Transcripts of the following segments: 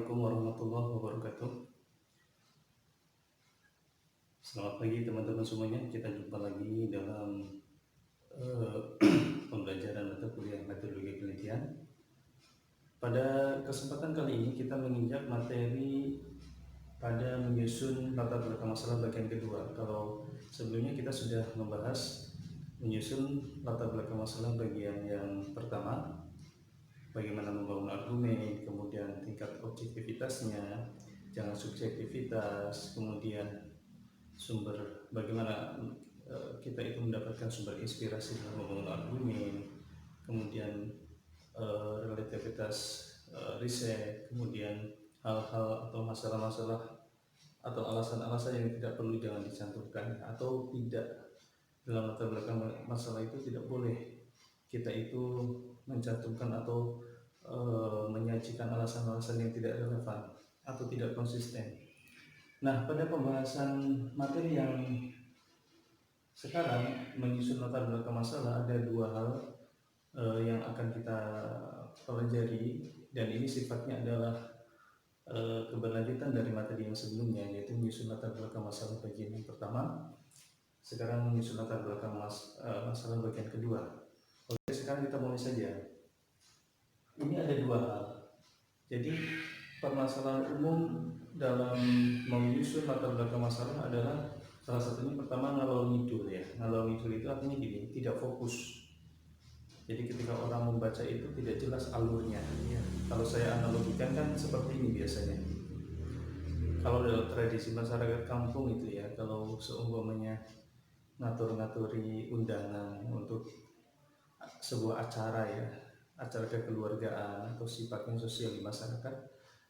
Assalamualaikum warahmatullahi wabarakatuh. Selamat pagi teman-teman semuanya. Kita jumpa lagi dalam pembelajaran mata kuliah metodologi penelitian. Pada kesempatan kali ini kita menginjak materi pada menyusun latar belakang masalah bagian kedua. Kalau sebelumnya kita sudah membahas menyusun latar belakang masalah bagian yang pertama, bagaimana membangun argumen, kemudian tingkat objektivitasnya, jangan subjektivitas, kemudian sumber bagaimana kita itu mendapatkan sumber inspirasi dalam membangun argumen, kemudian relativitas riset, kemudian hal-hal atau masalah-masalah atau alasan-alasan yang tidak perlu jangan dicantumkan, atau tidak dalam latar belakang masalah itu tidak boleh kita itu mencantumkan atau menyajikan alasan-alasan yang tidak relevan atau tidak konsisten. Nah, pada pembahasan materi yang sekarang menyusun latar belakang masalah, ada dua hal yang akan kita pelajari, dan ini sifatnya adalah keberlanjutan dari materi yang sebelumnya, yaitu menyusun latar belakang masalah bagian yang pertama. Sekarang menyusun latar belakang masalah bagian kedua. Oke, sekarang kita mulai saja. Ini ada dua hal. Jadi permasalahan umum dalam menyusun latar belakang masalah adalah salah satunya pertama ngalor ngidul ya. Ngalor ngidul itu artinya gini, tidak fokus. Jadi ketika orang membaca itu tidak jelas alurnya ya. Kalau saya analogikan kan seperti ini biasanya. Kalau dalam tradisi masyarakat kampung itu ya, kalau seumpamanya ngatur-ngaturi undangan untuk sebuah acara ya, acara kekeluargaan atau sifatnya sosial di masyarakat,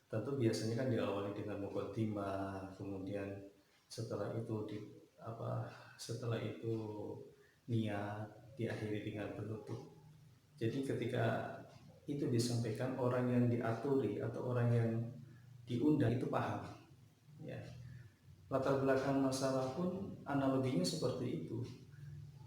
tentu biasanya kan diawali dengan muqaddimah, kemudian setelah itu niat, diakhiri dengan penutup. Jadi ketika itu disampaikan, orang yang diaturi atau orang yang diundang itu paham ya. Latar belakang masalah pun analoginya seperti itu.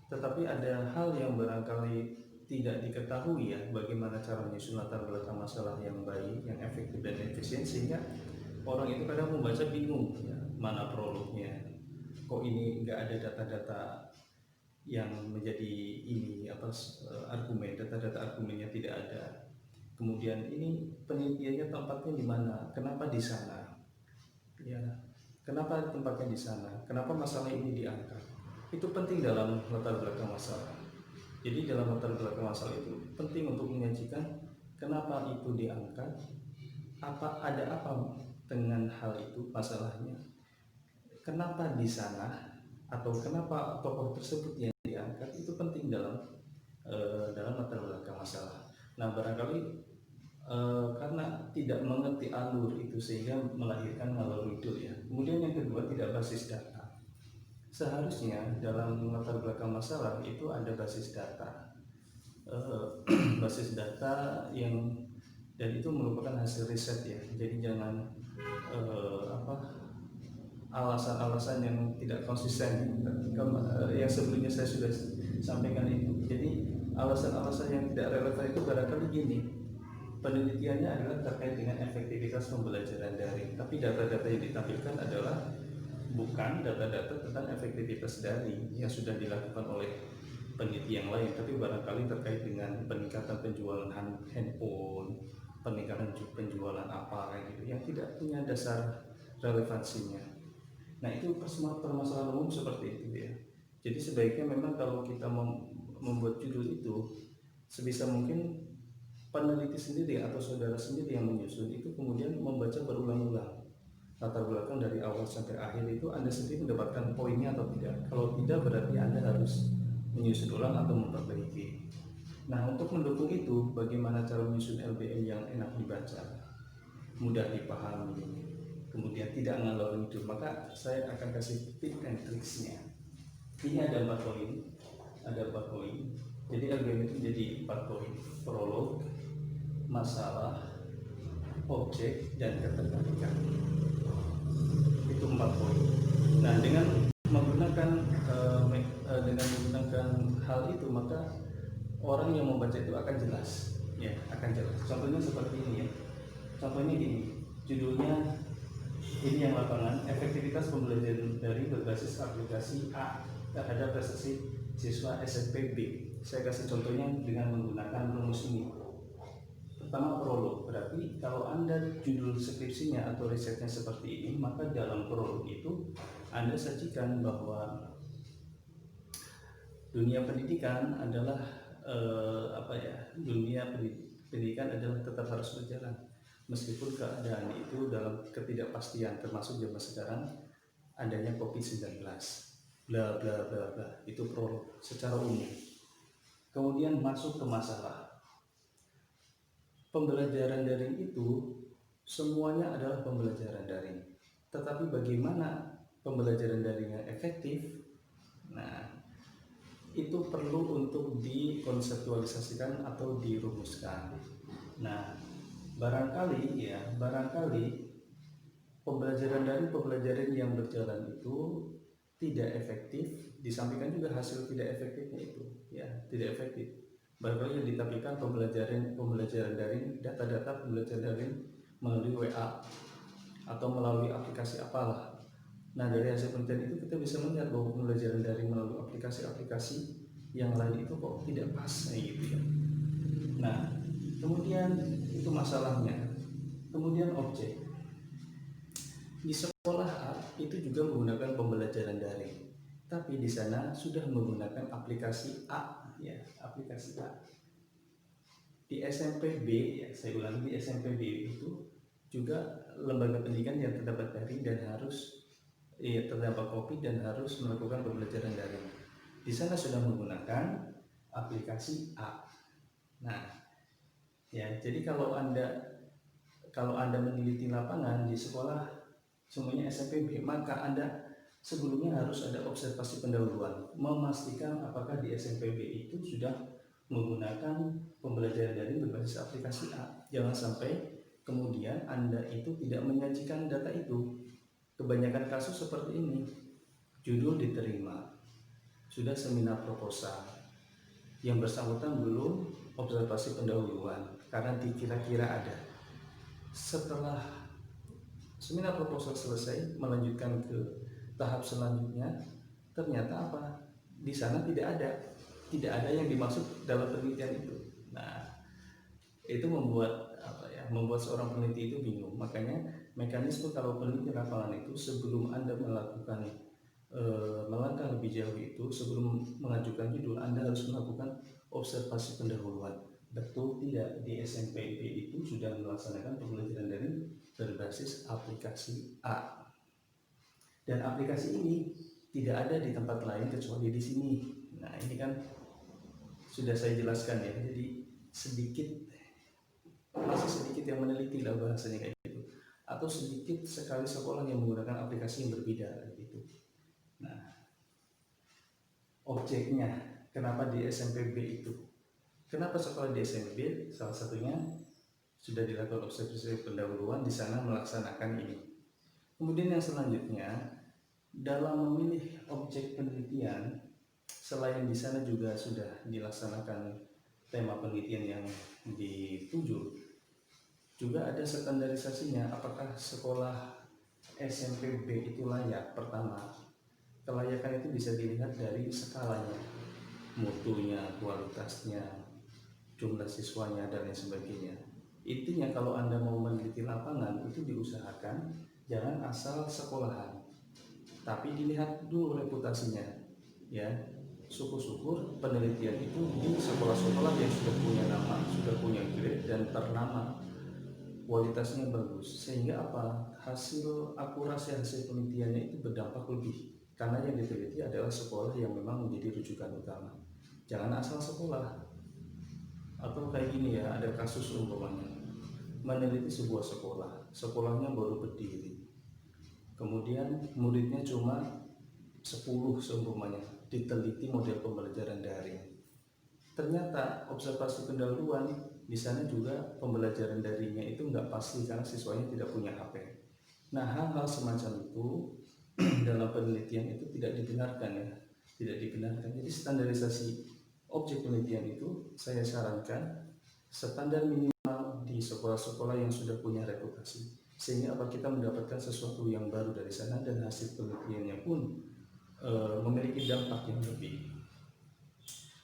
Tetapi ada hal yang barangkali tidak diketahui ya, bagaimana cara menyusun latar belakang masalah yang baik, yang efektif dan efisien, sehingga orang itu kadang membaca bingung ya, mana prolognya, kok ini nggak ada data-data yang menjadi argumen, data-data argumennya tidak ada. Kemudian ini penelitiannya tempatnya di mana, kenapa di sana ya, kenapa tempatnya di sana, kenapa masalah ini diangkat, itu penting dalam latar belakang masalah. Jadi dalam latar belakang masalah itu penting untuk menyajikan kenapa itu diangkat, ada apa dengan hal itu masalahnya, kenapa di sana, atau kenapa tokoh tersebut yang diangkat, itu penting dalam latar belakang masalah. Nah, barangkali karena tidak mengerti alur itu sehingga melahirkan ngalor ngidul ya. Kemudian yang kedua, tidak basis data. Seharusnya dalam latar belakang masalah itu ada basis data, basis data yang, dan itu merupakan hasil riset ya. Jadi jangan alasan-alasan yang tidak konsisten. Yang sebelumnya saya sudah sampaikan itu. Jadi alasan-alasan yang tidak relevan itu barangkali gini, penelitiannya adalah terkait dengan efektivitas pembelajaran daring, tapi data-data yang ditampilkan adalah bukan data-data tentang efektivitas daring yang sudah dilakukan oleh peneliti yang lain, tapi barangkali terkait dengan peningkatan penjualan handphone, peningkatan penjualan apa gitu, yang tidak punya dasar relevansinya. Nah, itu permasalahan umum seperti itu ya. Jadi sebaiknya memang kalau kita membuat judul itu, sebisa mungkin peneliti sendiri atau saudara sendiri yang menyusun itu kemudian membaca berulang-ulang latar belakang dari awal sampai akhir, itu Anda sendiri mendapatkan poinnya atau tidak. Kalau tidak, berarti Anda harus menyusun ulang atau memperbaiki. Nah, untuk mendukung itu, bagaimana cara menyusun LBM yang enak dibaca, mudah dipahami, kemudian tidak ngalor ngidul, maka saya akan kasih tips and tricksnya. Ini ada 4 poin. Jadi LBM itu jadi 4 poin: prolog, masalah, objek, dan ketertarikan. Itu 4 poin. Nah, dengan menggunakan hal itu, maka orang yang membaca itu akan jelas ya, akan jelas. Contohnya seperti ini ya. Contohnya gini, Judulnya ini yang lapangan, efektivitas pembelajaran daring berbasis aplikasi A terhadap prestasi siswa SMP B. Saya kasih contohnya dengan menggunakan rumus ini. Pertama, prolog. Berarti kalau Anda judul skripsinya atau risetnya seperti ini, maka dalam prolog itu Anda sajikan bahwa dunia pendidikan adalah dunia pendidikan adalah tetap harus berjalan meskipun keadaan itu dalam ketidakpastian, termasuk zaman sekarang adanya COVID-19, bla bla bla bla. Itu prolog secara umum. Kemudian masuk ke masalah pembelajaran daring. Itu semuanya adalah pembelajaran daring, tetapi bagaimana pembelajaran daring yang efektif, nah itu perlu untuk dikonseptualisasikan atau dirumuskan. Nah, barangkali pembelajaran yang berjalan itu tidak efektif, disampaikan juga hasil tidak efektifnya itu, ya tidak efektif. Barangkali yang ditampilkan pembelajaran daring, data-data pembelajaran daring melalui WA atau melalui aplikasi apalah. Nah, dari hasil penelitian itu kita bisa melihat bahwa pembelajaran daring melalui aplikasi-aplikasi yang lain itu kok tidak pas gitu ya. Nah, kemudian itu masalahnya. Kemudian objek. Di sekolah A itu juga menggunakan pembelajaran daring, tapi di sana sudah menggunakan aplikasi A, ya, aplikasi A. Di SMP B, ya, saya ulangi, di SMP B itu juga lembaga pendidikan yang terdapat daring dan harus terdampak COVID dan harus melakukan pembelajaran daring. Di sana sudah menggunakan aplikasi A. Nah, ya, jadi kalau Anda meneliti lapangan di sekolah semuanya SMP B, maka Anda sebelumnya harus ada observasi pendahuluan, memastikan apakah di SMP B itu sudah menggunakan pembelajaran daring berbasis aplikasi A. Jangan sampai kemudian Anda itu tidak menyajikan data itu. Kebanyakan kasus seperti ini, judul diterima, sudah seminar proposal, yang bersangkutan belum observasi pendahuluan karena dikira-kira ada. Setelah seminar proposal selesai, melanjutkan ke tahap selanjutnya, ternyata apa? Di sana tidak ada yang dimaksud dalam penelitian itu. Nah, itu membuat seorang peneliti itu bingung. Makanya mekanisme kalau peneliti lapangan itu sebelum Anda melakukan melangkah lebih jauh itu, sebelum mengajukan judul Anda harus melakukan observasi pendahuluan. Betul tidak di SMP itu sudah melaksanakan pembelajaran daring berbasis aplikasi A, dan aplikasi ini tidak ada di tempat lain kecuali di sini. Nah, ini kan sudah saya jelaskan ya. Jadi masih sedikit yang meneliti lah bahasanya kayak gitu, atau sedikit sekali sekolah yang menggunakan aplikasi yang berbeda gitu. Nah, objeknya kenapa di SMP B itu? Kenapa sekolah di SMP B? Salah satunya sudah dilakukan observasi pendahuluan, di sana melaksanakan ini. Kemudian yang selanjutnya, dalam memilih objek penelitian, selain di sana juga sudah dilaksanakan tema penelitian yang dituju, juga ada standarisasinya. Apakah sekolah SMP B itu layak? Pertama, kelayakan itu bisa dilihat dari skalanya, mutunya, kualitasnya, jumlah siswanya, dan lain sebagainya. Intinya kalau Anda mau meneliti lapangan itu diusahakan jangan asal sekolahan, tapi dilihat dulu reputasinya, ya. Syukur-syukur penelitian itu di sekolah-sekolah yang sudah punya nama, sudah punya grade dan ternama, kualitasnya bagus, sehingga apa, hasil akurasi hasil penelitiannya itu berdampak lebih, karena yang diteliti adalah sekolah yang memang menjadi rujukan utama. Jangan asal sekolah. Atau kayak gini ya, ada kasus umpamanya meneliti sebuah sekolah, sekolahnya baru berdiri, kemudian muridnya cuma 10 seumpamanya, diteliti model pembelajaran daring. Ternyata observasi pendahuluan di sana juga pembelajaran daringnya itu nggak pasti karena siswanya tidak punya HP. Nah, hal-hal semacam itu dalam penelitian itu tidak dibenarkan ya, tidak dibenarkan. Jadi standarisasi objek penelitian itu saya sarankan standar minimal di sekolah-sekolah yang sudah punya reputasi. sehingga apa kita mendapatkan sesuatu yang baru dari sana dan hasil penelitiannya pun memiliki dampak yang lebih.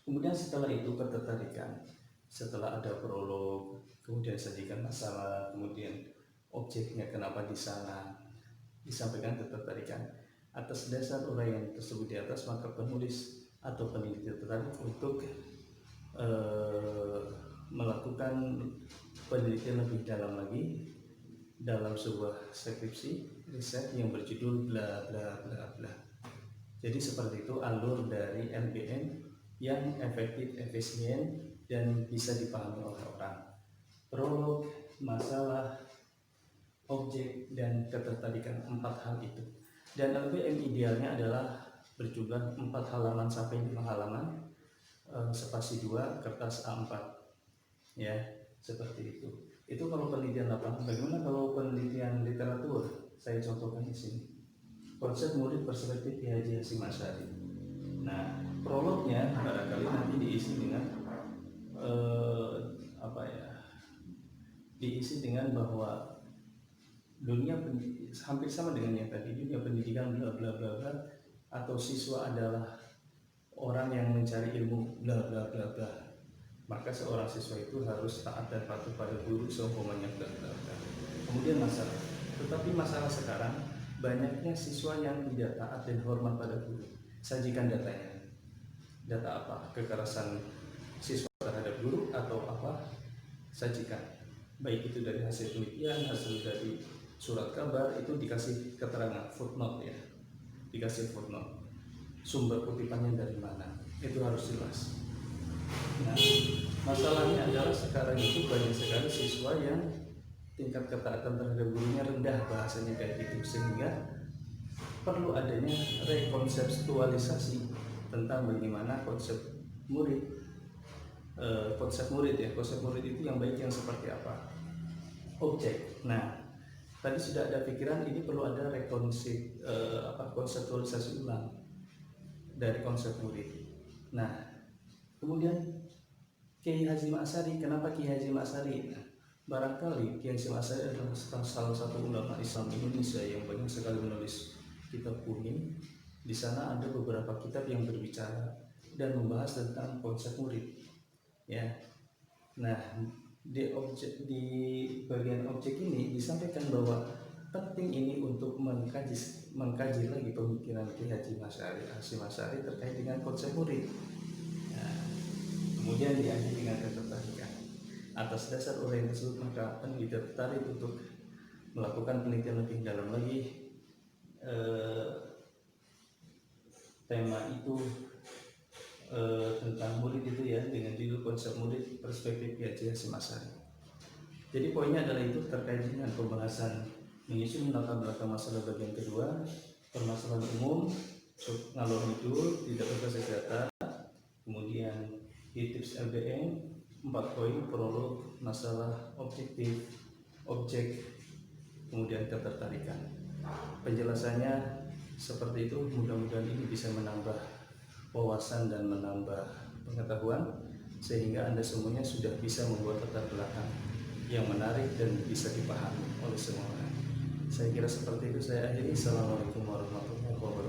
Kemudian setelah itu ketertarikan, setelah ada prolog, kemudian sajikan masalah, kemudian objeknya kenapa di sana, disampaikan ketertarikan. Atas dasar uraian tersebut di atas, maka penulis atau peneliti tertarik untuk melakukan penelitian lebih dalam lagi dalam sebuah skripsi riset yang berjudul bla bla bla bla. Jadi seperti itu alur dari LBM yang efektif, efisien, dan bisa dipahami oleh orang. Prolog, masalah, objek, dan ketertarikan, 4 hal itu. Dan LBM idealnya adalah berjumlah 4 halaman sampai 5 halaman, spasi 2, kertas A4. Ya, seperti itu. Itu kalau penelitian lapangan. Bagaimana kalau penelitian literatur? Saya contohkan di sini. Konsep murid perspektif Ki Haji Hasyim Asy'ari. Nah, prolognya barangkali nanti diisi dengan diisi dengan bahwa dunia hampir sama dengan yang tadi, dunia pendidikan bla bla bla bla, atau siswa adalah orang yang mencari ilmu bla bla bla bla, maka seorang siswa itu harus taat dan patuh pada guru seumpamanya bla bla bla. Kemudian masalah, tetapi masalah sekarang banyaknya siswa yang tidak taat dan hormat pada guru. Sajikan datanya. Data apa? Kekerasan siswa terhadap guru atau apa? Sajikan. Baik itu dari hasil penelitian, hasil dari surat kabar, itu dikasih keterangan, footnote ya. Dikasih footnote. Sumber kutipannya dari mana? Itu harus jelas. Nah, masalahnya adalah sekarang itu banyak sekali siswa yang tingkat ketaatan terhadap gurunya rendah, bahasanya kayak gitu, sehingga perlu adanya rekonseptualisasi tentang bagaimana konsep murid. Konsep murid itu yang baik yang seperti apa? Objek. Nah, tadi sudah ada pikiran ini perlu ada konseptualisasi ulang dari konsep murid. Nah, kemudian Kiai Hasyim Asy'ari, kenapa Kiai Hasyim Asy'ari? Barangkali Kiai Hasyim Asy'ari adalah salah satu ulama Islam Indonesia yang banyak sekali menulis kitab kuning. Di sana ada beberapa kitab yang berbicara dan membahas tentang konsep murid. Ya. Nah, di bagian objek ini disampaikan bahwa penting ini untuk mengkaji lagi pemikiran Kiai Hasyim Asy'ari terkait dengan konsep murid. Nah, kemudian diakhiri dengan ketertarikan. Atas dasar uraian tersebut, maka peneliti tertarik untuk melakukan penelitian lebih dalam lagi. Tema itu tentang murid itu ya, dengan judul konsep murid perspektif Ki Haji Hasyim Asy'ari. Jadi poinnya adalah itu terkait dengan pembahasan menyusun latar belakang masalah bagian kedua, permasalahan umum, ngalor ngidul, tidak berbasis data, kemudian di tips LBM 4 poin, prolog, masalah objektif, objek, kemudian ketertarikan. Penjelasannya seperti itu. Mudah-mudahan ini bisa menambah wawasan dan menambah pengetahuan sehingga Anda semuanya sudah bisa membuat latar belakang yang menarik dan bisa dipahami oleh semua orang. Saya kira seperti itu. Saya akhiri. Assalamualaikum warahmatullahi wabarakatuh.